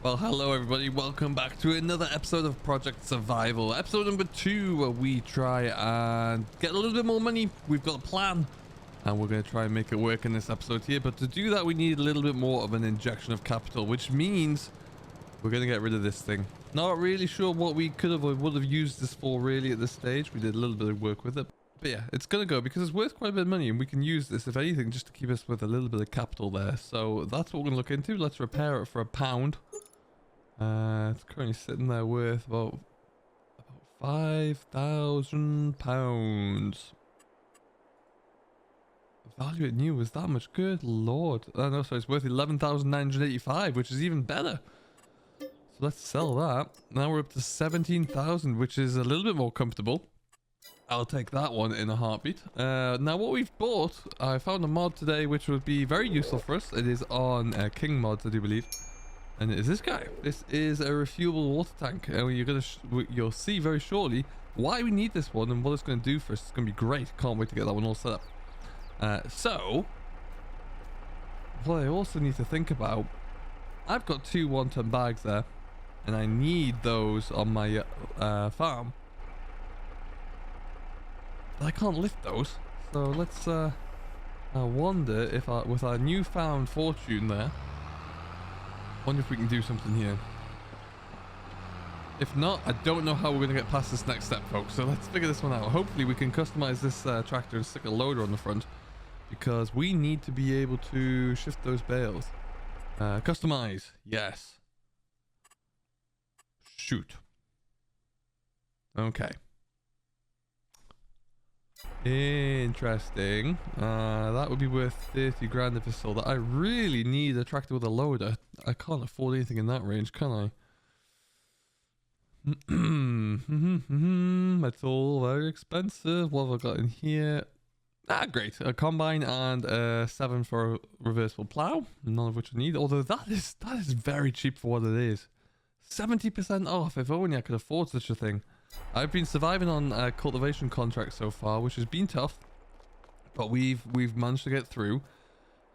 Well, hello everybody, welcome back to another episode of Project Survival. Episode number 2, where we try and get a little bit more money. We've got a plan, and we're going to try and make it work in this episode here. But to do that, we need a little bit more of an injection of capital, which means we're going to get rid of this thing. Not really sure what we could have or would have used this for really at this stage. We did a little bit of work with it. But yeah, it's going to go because it's worth quite a bit of money, and we can use this, if anything, just to keep us with a little bit of capital there. So that's what we're going to look into. Let's repair it for £1. It's currently sitting there worth about £5,000. Value it new was that much? Good lord. No, sorry, it's worth 11,985, which is even better. So let's sell that. Now we're up to 17,000, which is a little bit more comfortable. I'll take that one in a heartbeat. Now what we've bought, I found a mod today which would be very useful for us. It is on King Mods, I do believe. And it is this guy. This is a refuelable water tank. And you'll see very shortly why we need this one and what it's going to do for us. It's going to be great. Can't wait to get that one all set up. So, what I also need to think about, I've got 2 1-ton bags there. And I need those on my farm. I can't lift those, so let's I wonder if with our newfound fortune there, wonder if we can do something here. If not, I don't know how we're going to get past this next step, folks, so let's figure this one out. Hopefully we can customize this tractor and stick a loader on the front, because we need to be able to shift those bales. Customize, yes. Shoot. Okay. Interesting. That would be worth 30 grand if it's sold. I really need a tractor with a loader. I can't afford anything in that range, can I? It's all very expensive. What have I got in here? Great. A combine and a 7 for a reversible plow. None of which I need. Although that is very cheap for what it is. 70% off. If only I could afford such a thing. I've been surviving on cultivation contracts so far, which has been tough, but we've managed to get through.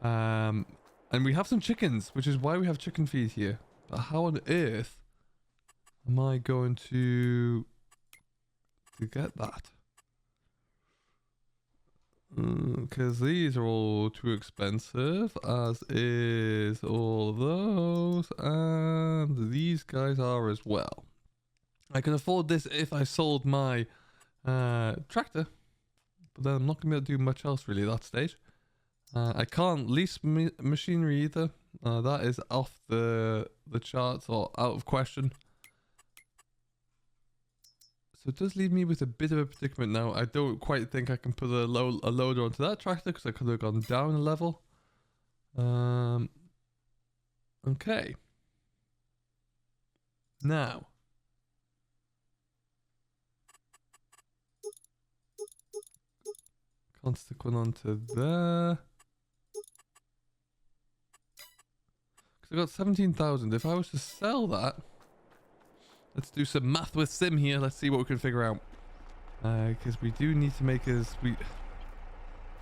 And we have some chickens, which is why we have chicken feed here. But how on earth am I going to get that? Because these are all too expensive, as is all of those, and these guys are as well. I can afford this if I sold my tractor, but then I'm not going to be able to do much else really at that stage. I can't lease machinery either. That is off the charts or out of question. So it does leave me with a bit of a predicament now. I don't quite think I can put a loader onto that tractor because I could have gone down a level. Okay. Now. Can't stick one onto there. Because I got 17,000. If I was to sell that, let's do some math with Sim here. Let's see what we can figure out. Because we do need to make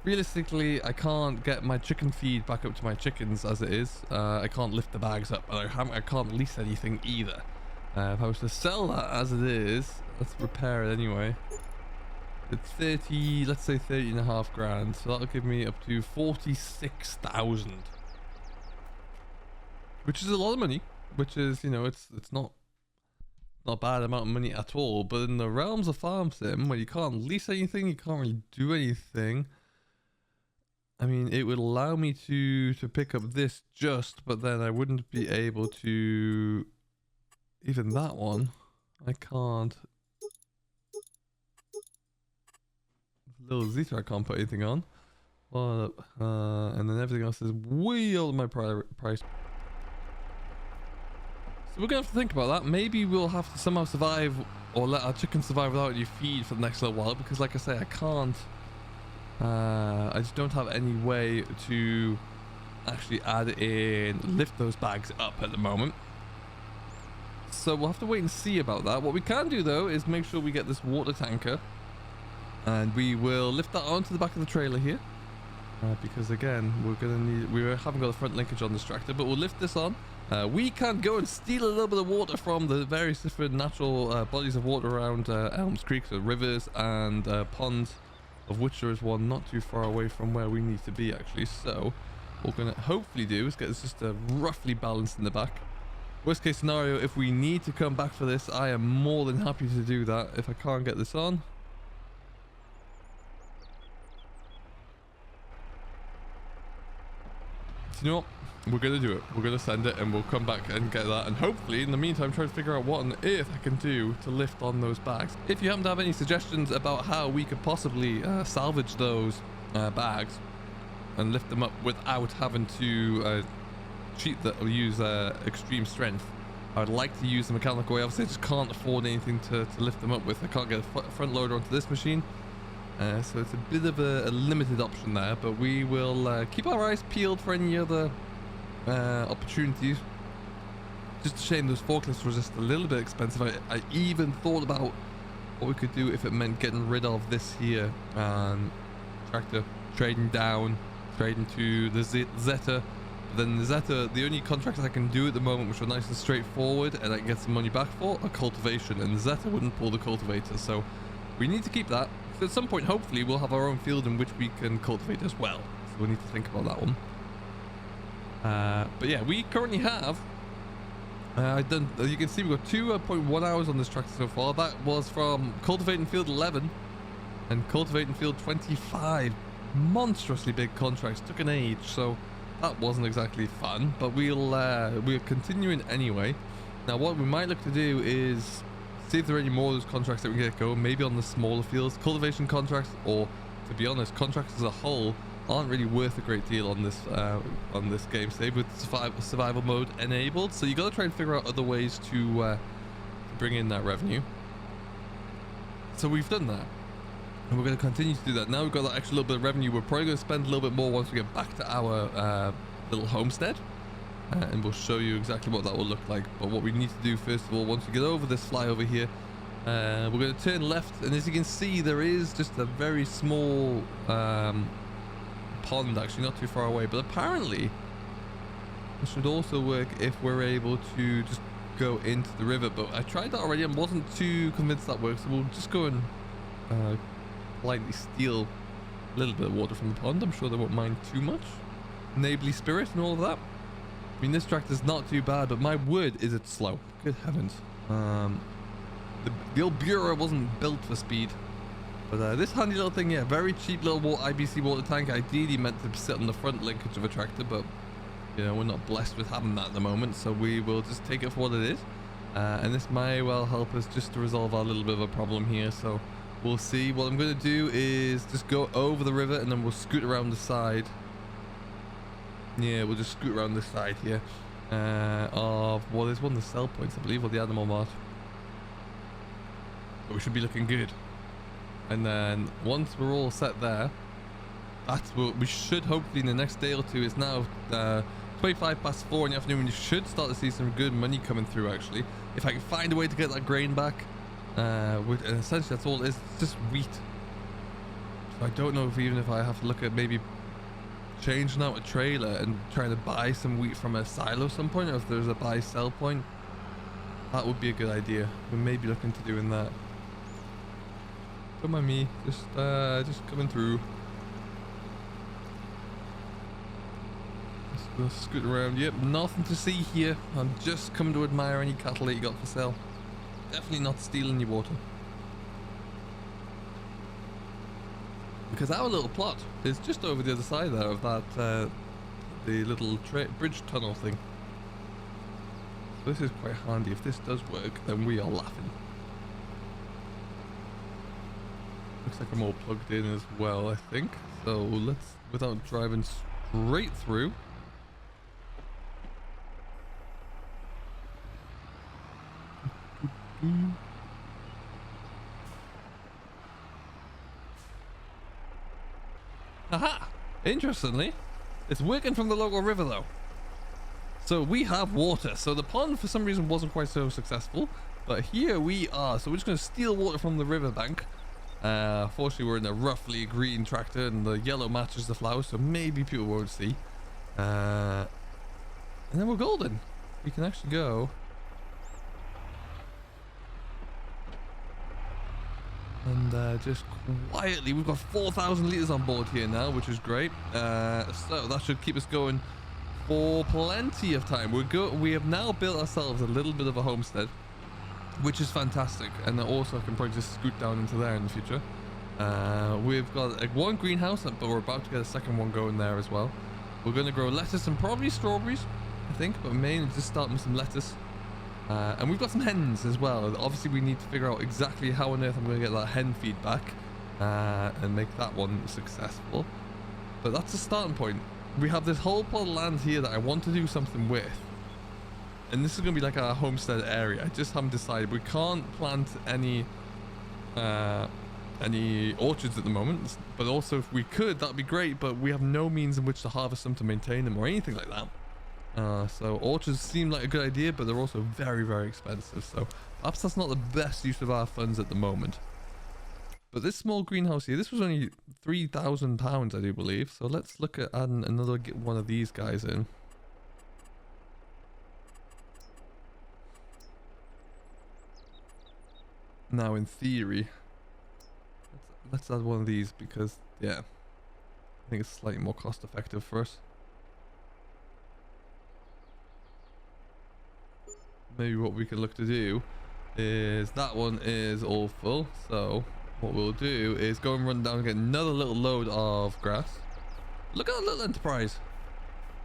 realistically, I can't get my chicken feed back up to my chickens as it is. I can't lift the bags up. I can't lease anything either. If I was to sell that as it is, let's repair it anyway. It's 30, let's say 30.5 grand, so that'll give me up to 46,000, which is a lot of money. Which is, you know, it's not a bad amount of money at all. But in the realms of farm sim, where you can't lease anything, you can't really do anything. I mean, it would allow me to pick up this but then I wouldn't be able to even that one. I can't. Little Zeta I can't put anything on. And then everything else is way over my price. So we're gonna have to think about that. Maybe we'll have to somehow survive, or let our chickens survive without any feed for the next little while, because like I say, I can't I just don't have any way to actually add in, lift those bags up at the moment. So we'll have to wait and see about that. What we can do though is make sure we get this water tanker, and we will lift that onto the back of the trailer here. Because again, we haven't got a front linkage on this tractor, but we'll lift this on, We can go and steal a little bit of water from the various different natural bodies of water around Elms Creek, so rivers and ponds, of which there is one not too far away from where we need to be actually. So what we're going to hopefully do is get this just roughly balanced in the back. Worst case scenario, if we need to come back for this, I am more than happy to do that if I can't get this on. So you know what? We're going to do it. We're going to send it and we'll come back and get that. And hopefully, in the meantime, try to figure out what on earth I can do to lift on those bags. If you happen to have any suggestions about how we could possibly salvage those bags and lift them up without having to cheat that or use extreme strength, I would like to use the mechanical way. Obviously, I just can't afford anything to lift them up with. I can't get a front loader onto this machine. So it's a bit of a limited option there. But we will keep our eyes peeled for any other opportunities. Just a shame those forklifts were just a little bit expensive. I even thought about what we could do if it meant getting rid of this here tractor, trading down, trading to the Zeta. Then the Zeta, the only contracts I can do at the moment which are nice and straightforward and I can get some money back for, are cultivation, and the Zeta wouldn't pull the cultivator, so we need to keep that. So at some point hopefully we'll have our own field in which we can cultivate as well, so we need to think about that one. But yeah, we currently have you can see we've got 2.1 hours on this tractor so far. That was from cultivating field 11 and cultivating field 25. Monstrously big contracts, took an age, so that wasn't exactly fun, but we're continuing anyway. Now what we might look to do is see if there are any more of those contracts that we can get going, maybe on the smaller fields. Cultivation contracts, or to be honest, contracts as a whole aren't really worth a great deal on this game save with survival mode enabled, so you got to try and figure out other ways to bring in that revenue. So we've done that, and we're going to continue to do that. Now we've got that extra little bit of revenue. We're probably going to spend a little bit more once we get back to our little homestead, and we'll show you exactly what that will look like. But what we need to do first of all, once we get over this flyover here, we're going to turn left, and as you can see there is just a very small pond actually not too far away, but apparently it should also work if we're able to just go into the river. But I tried that already and wasn't too convinced that works, so we'll just go and politely steal a little bit of water from the pond. I'm sure they won't mind too much. Neighborly spirit and all of that. I mean, this tractor's not too bad, but my word is it's slow. Good heavens. The old Bureau wasn't built for speed. But this handy little thing, yeah, very cheap little IBC water tank. Ideally meant to sit on the front linkage of a tractor, but you know, we're not blessed with having that at the moment, so we will just take it for what it is. And this may well help us just to resolve our little bit of a problem here, so we'll see. What I'm going to do is just go over the river and then we'll scoot around the side. Yeah, we'll just scoot around this side here of what is one of the sell points, I believe, or the animal mart. But we should be looking good. And then once we're all set there, that's what we should hopefully in the next day or two. It's now 25 past 4 in the afternoon, and you should start to see some good money coming through actually. If I can find a way to get that grain back, and essentially that's all it is. It's just wheat. So I don't know if I have to look at maybe changing out a trailer and trying to buy some wheat from a silo at some point, or if there's a buy sell point, that would be a good idea. We may be looking to doing that. Don't mind me, just coming through. Let's scoot around. Yep, nothing to see here. I'm just coming to admire any cattle that you got for sale. Definitely not stealing your water. Because our little plot is just over the other side there of that, the little bridge tunnel thing. So this is quite handy. If this does work, then we are laughing. Looks like I'm all plugged in as well, I think. So let's, without driving straight through. Aha! Interestingly, it's working from the local river though. So we have water. So the pond for some reason wasn't quite so successful, but here we are. So we're just going to steal water from the riverbank. Fortunately we're in a roughly green tractor and the yellow matches the flowers, so maybe people won't see. And then we're golden. we can actually go and just quietly, we've got 4,000 liters on board here now, which is great. So that should keep us going for plenty of time. We have now built ourselves a little bit of a homestead, which is fantastic, and also I can probably just scoot down into there in the future. We've got one greenhouse, but we're about to get a second one going there as well. We're going to grow lettuce and probably strawberries, I think, but mainly just starting with some lettuce. And we've got some hens as well. Obviously, we need to figure out exactly how on earth I'm going to get that hen feedback and make that one successful. But that's the starting point. We have this whole plot of land here that I want to do something with. And this is going to be like our homestead area. I just haven't decided. We can't plant any orchards at the moment, but also if we could, that'd be great, but we have no means in which to harvest them to maintain them or anything like that. So orchards seem like a good idea, but they're also very, very expensive, so perhaps that's not the best use of our funds at the moment. But this small greenhouse here, this was only £3,000, I do believe, so let's look at adding another one of these guys in. Now in theory, let's add one of these because, yeah, I think it's slightly more cost effective for us. Maybe what we could look to do is, that one is all full, so what we'll do is go and run down and get another little load of grass. Look at that little enterprise.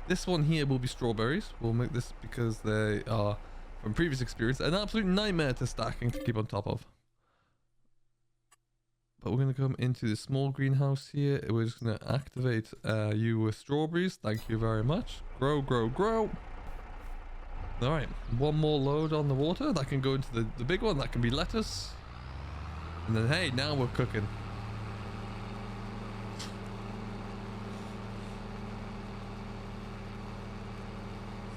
This one here will be strawberries. We'll make this because they are, from previous experience, an absolute nightmare to stack and to keep on top of. But we're going to come into the small greenhouse here. We're just going to activate you with strawberries. Thank you very much. Grow, grow, grow. All right, one more load on the water. That can go into the big one. That can be lettuce. And then, hey, now we're cooking.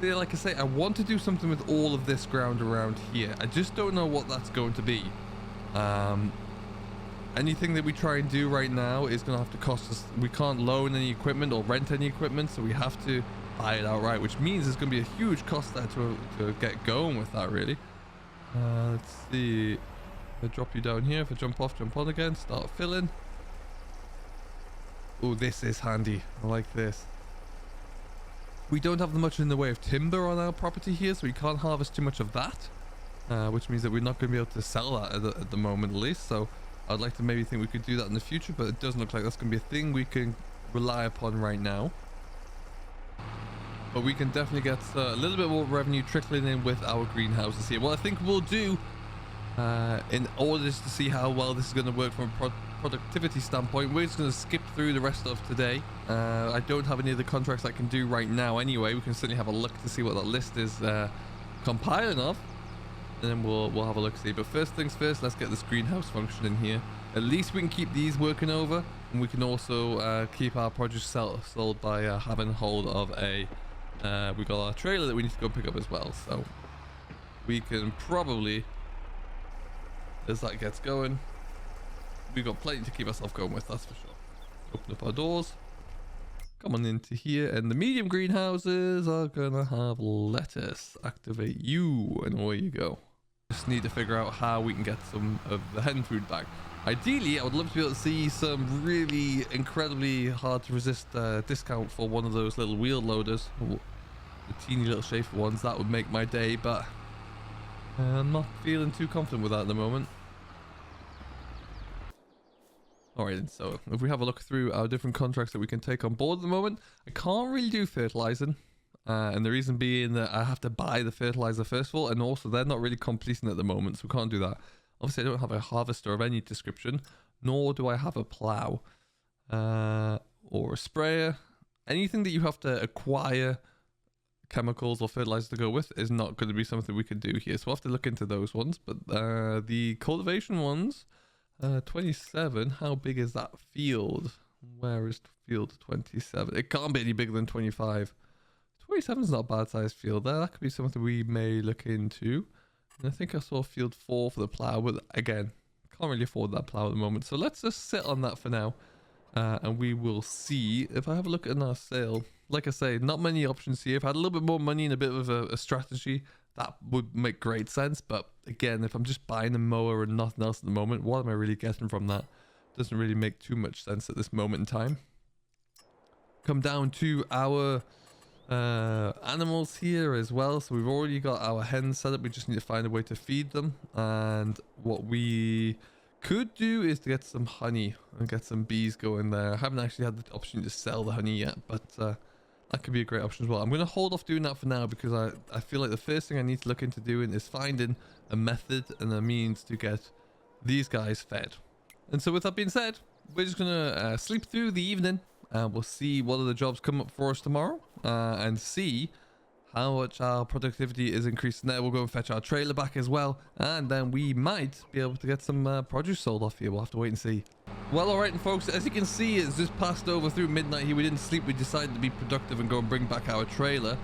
See, like I say, I want to do something with all of this ground around here. I just don't know what that's going to be. Anything that we try and do right now is going to have to cost us. We can't loan any equipment or rent any equipment, so we have to buy it outright, which means there's going to be a huge cost there to get going with that, really. Let's see. If I drop you down here, if I jump off, jump on again, start filling. Oh, this is handy. I like this. We don't have much in the way of timber on our property here, so we can't harvest too much of that, which means that we're not going to be able to sell that at the moment, at least. So I'd like to maybe think we could do that in the future, but it doesn't look like that's going to be a thing we can rely upon right now. But we can definitely get a little bit more revenue trickling in with our greenhouses here. What I think we'll do, in order to see how well this is going to work from a productivity standpoint, we're just going to skip through the rest of today. I don't have any of the contracts I can do right now anyway. We can certainly have a look to see what that list is compiling of. And then we'll have a look see. But first things first, let's get this greenhouse functioning here. At least we can keep these working over, and we can also keep our produce sold by having hold of a we got our trailer that we need to go pick up as well, so we can probably, as that gets going, we've got plenty to keep ourselves going with, that's for sure. Open up our doors, come on into here, and the medium greenhouses are gonna have lettuce. Activate you, and away you go. Just need to figure out how we can get some of the hen food back. Ideally, I would love to be able to see some really incredibly hard to resist discount for one of those little wheel loaders, the teeny little Schaefer ones. That would make my day, but I'm not feeling too confident with that at the moment. Alright, so if we have a look through our different contracts that we can take on board at the moment, I can't really do fertilizing. And the reason being that I have to buy the fertilizer first of all, and also they're not really completing at the moment, so we can't do that. Obviously, I don't have a harvester of any description, nor do I have a plow or a sprayer. Anything that you have to acquire chemicals or fertilizer to go with is not going to be something we can do here. So we'll have to look into those ones. But the cultivation ones, 27, how big is that field? Where is field 27? It can't be any bigger than 25. 27 is not a bad sized field there. That could be something we may look into. And I think I saw field 4 for the plow, but again, can't really afford that plow at the moment. So let's just sit on that for now. And we will see if I have a look at our sale. like I say, not many options here. If I had a little bit more money and a bit of a strategy, that would make great sense. But again, if I'm just buying a mower and nothing else at the moment, what am I really getting from that? Doesn't really make too much sense at this moment in time. Come down to our animals here as well. So we've already got our hens set up. We just need to find a way to feed them. And what we could do is to get some honey and get some bees going there. I haven't actually had the opportunity to sell the honey yet, but that could be a great option as well. I'm going to hold off doing that for now because I feel like the first thing I need to look into doing is finding a method and a means to get these guys fed. And so with that being said, we're just going to sleep through the evening. We'll see what other jobs come up for us tomorrow and see how much our productivity is increasing there. We'll go and fetch our trailer back as well, and then we might be able to get some produce sold off here. We'll have to wait and see. Well, alright, and folks, as you can see, it's just passed over through midnight here. We didn't sleep. We decided to be productive and go and bring back our trailer.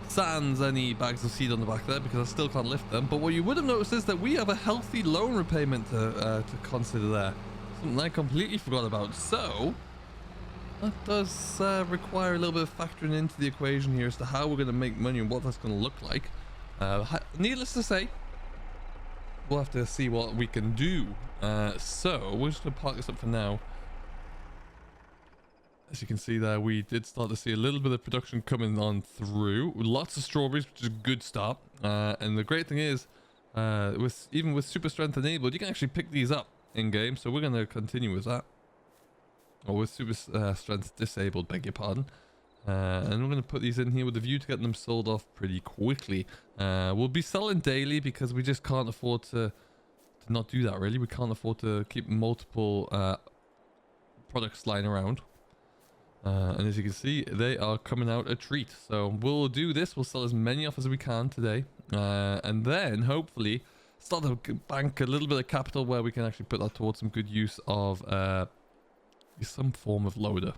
Sans any bags of seed on the back there because I still can't lift them. But what you would have noticed is that we have a healthy loan repayment to consider there. Something I completely forgot about. So that does require a little bit of factoring into the equation here as to how we're going to make money and what that's going to look like. Needless to say, we'll have to see what we can do. So we're just going to park this up for now. As you can see there, we did start to see a little bit of production coming on through. Lots of strawberries, which is a good start. And the great thing is, even with super strength enabled, you can actually pick these up in game. So we're going to continue with that. Or with super strength disabled, beg your pardon. And we're going to put these in here with a view to get them sold off pretty quickly. We'll be selling daily because we just can't afford to not do that, really. We can't afford to keep multiple products lying around. And as you can see, they are coming out a treat. So we'll do this. We'll sell as many off as we can today. And then, hopefully, start to bank a little bit of capital where we can actually put that towards some good use of some form of loader.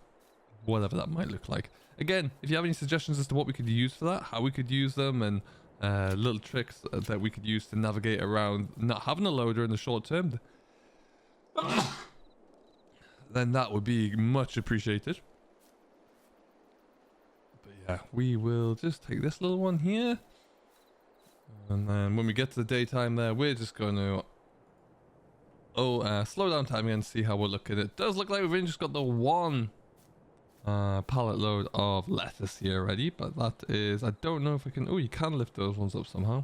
Whatever that might look like. Again, if you have any suggestions as to what we could use for that, how we could use them, and little tricks that we could use to navigate around not having a loader in the short term, then that would be much appreciated. Yeah, we will just take this little one here. And then when we get to the daytime there, we're just going to slow down time again and see how we're looking. It does look like we've only just got the one pallet load of lettuce here already. But that is, I don't know if I can... Oh, you can lift those ones up somehow.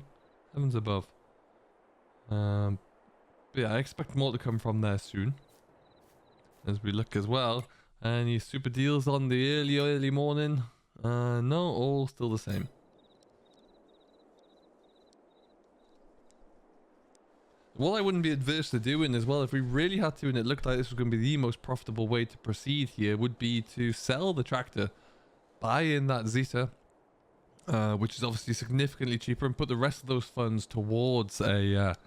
Heavens above. But yeah, I expect more to come from there soon. As we look as well. Any super deals on the early morning? No, all still the same. What I wouldn't be adverse to doing as well, if we really had to and it looked like this was going to be the most profitable way to proceed here, would be to sell the tractor, buy in that Zeta, which is obviously significantly cheaper, and put the rest of those funds towards a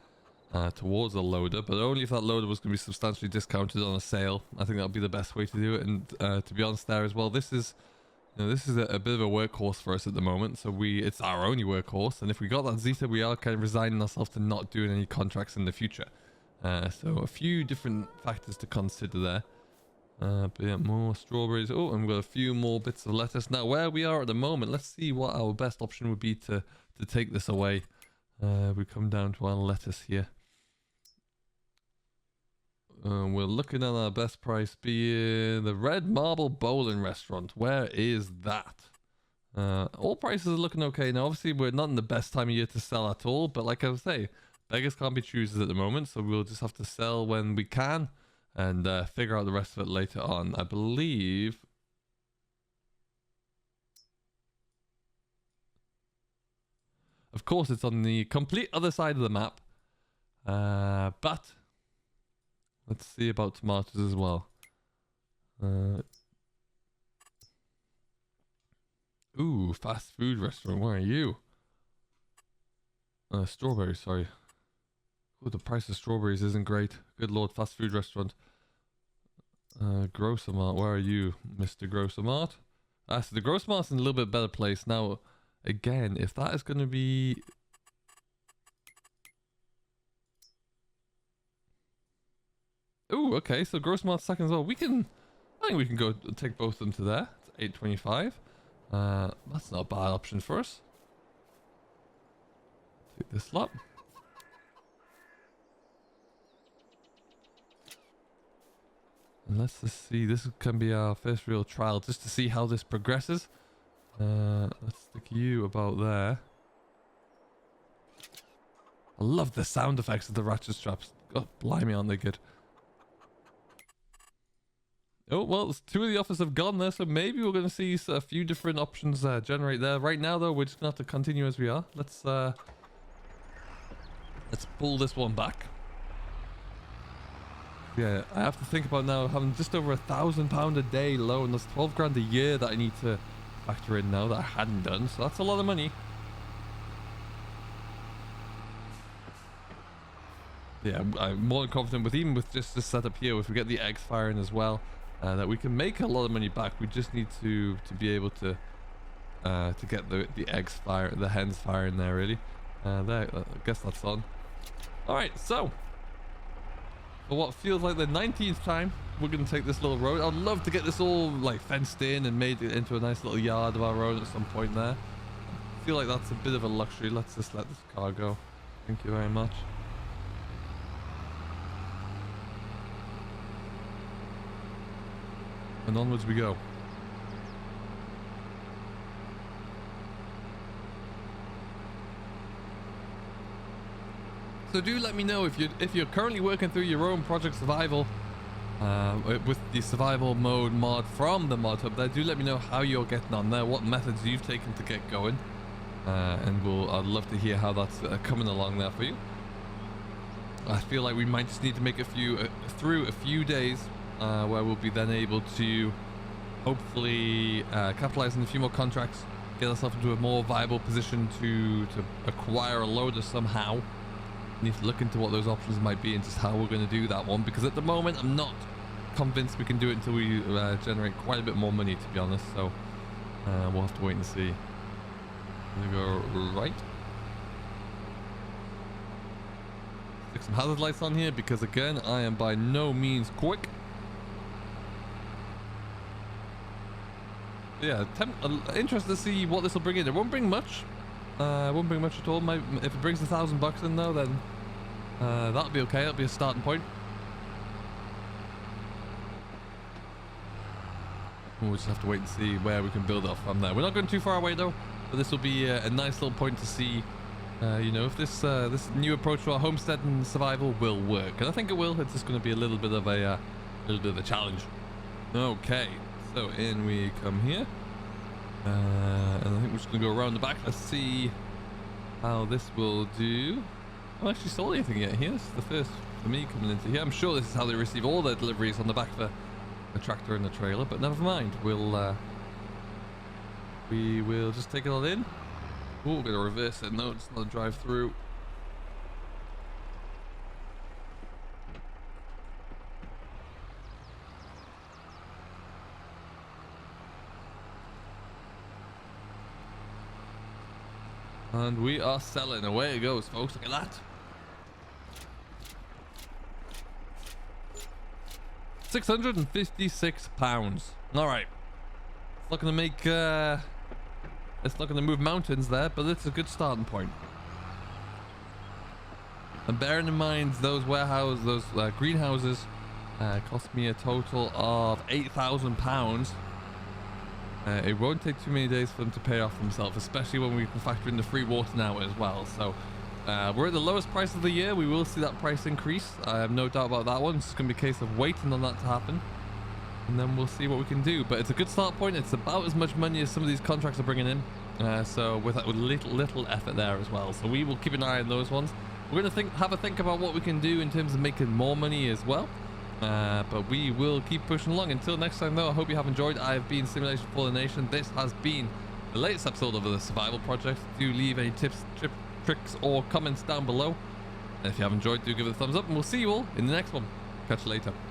loader, but only if that loader was going to be substantially discounted on a sale. I think that would be the best way to do it. And to be honest there as well, this is a bit of a workhorse for us at the moment, so it's our only workhorse, and if we got that Zeta, we are kind of resigning ourselves to not doing any contracts in the future. So a few different factors to consider there. But yeah, more strawberries. Oh, and we've got a few more bits of lettuce. Now, where we are at the moment, let's see what our best option would be to take this away. We come down to our lettuce here. We're looking at our best price being the Red Marble Bowling Restaurant. Where is that? All prices are looking okay now. Obviously, we're not in the best time of year to sell at all, but like I was saying, beggars can't be choosers at the moment, so we'll just have to sell when we can and figure out the rest of it later on. I believe... Of course, it's on the complete other side of the map, but... Let's see about tomatoes as well. Ooh, fast food restaurant. Where are you? Strawberries, sorry. Oh, the price of strawberries isn't great. Good lord, fast food restaurant. Grocer Mart, where are you, Mr. Grocer Mart? So the Grocer Mart's in a little bit better place. Now, again, if that is going to be... Ooh, okay, so Gross Mart's second as well. I think we can go take both of them to there. It's 825. That's not a bad option for us. Take this lot. And let's just see, this can be our first real trial just to see how this progresses. Let's stick you about there. I love the sound effects of the ratchet straps. God blimey, aren't they good? Oh, well, 2 of the offers have gone there, so maybe we're going to see a few different options generate there. Right now, though, we're just going to have to continue as we are. Let's pull this one back. Yeah, I have to think about now having just over £1,000 a day loan. That's 12 grand a year that I need to factor in now that I hadn't done, so that's a lot of money. Yeah, I'm more confident with even with just this setup here, if we get the eggs firing as well, that we can make a lot of money back. We just need to be able to get the eggs fire, the hens firing there really. There, I guess that's on. All right, so for what feels like the 19th time, we're gonna take this little road. I'd love to get this all like fenced in and made it into a nice little yard of our own at some point there. I feel like that's a bit of a luxury. Let's just let this car go. Thank you very much. And onwards we go. So do let me know if you're currently working through your own Project Survival with the survival mode mod from the mod hub there. Do let me know how you're getting on there, what methods you've taken to get going, and I'd love to hear how that's coming along there for you. I feel like we might just need to make through a few days where we'll be then able to hopefully capitalize on a few more contracts, get ourselves into a more viable position to acquire a loader somehow. Need to look into what those options might be and just how we're going to do that one, because at the moment I'm not convinced we can do it until we generate quite a bit more money, to be honest. So we'll have to wait and see. I'm gonna go right. Stick some hazard lights on here because again I am by no means quick. Yeah, interested to see what this will bring in. It won't bring much. Won't bring much at all. If it brings $1,000 in though, then that'll be okay. That'll be a starting point. We'll just have to wait and see where we can build off from there. We're not going too far away though, but this will be a nice little point to see, you know, if this new approach to our homestead and survival will work. And I think it will. It's just going to be a little bit of a challenge. Okay, so in we come here. And I think we're just going to go around the back. Let's see how this will do. I haven't actually sold anything yet here. This is the first for me coming into here. I'm sure this is how they receive all their deliveries on the back of the tractor and the trailer, but never mind. We will just take it all in. Oh, we're going to reverse it. No, it's not a drive through. And we are selling. Away it goes, folks. Look at that. £656. All right. It's not going to make. It's not going to move mountains there, but it's a good starting point. And bearing in mind those greenhouses, cost me a total of £8,000. It won't take too many days for them to pay off themselves, especially when we can factor in the free water now as well. So we're at the lowest price of the year. We will see that price increase. I have no doubt about that one. It's just going to be a case of waiting on that to happen, and then we'll see what we can do. But it's a good start point. It's about as much money as some of these contracts are bringing in. So with little effort there as well. So we will keep an eye on those ones. We're going to have a think about what we can do in terms of making more money as well. But we will keep pushing along. Until next time though, I hope you have enjoyed. I have been Simulation for the Nation. This has been the latest episode of the Survival Project. Do leave any tips, tricks or comments down below. And if you have enjoyed, do give it a thumbs up, and we'll see you all in the next one. Catch you later.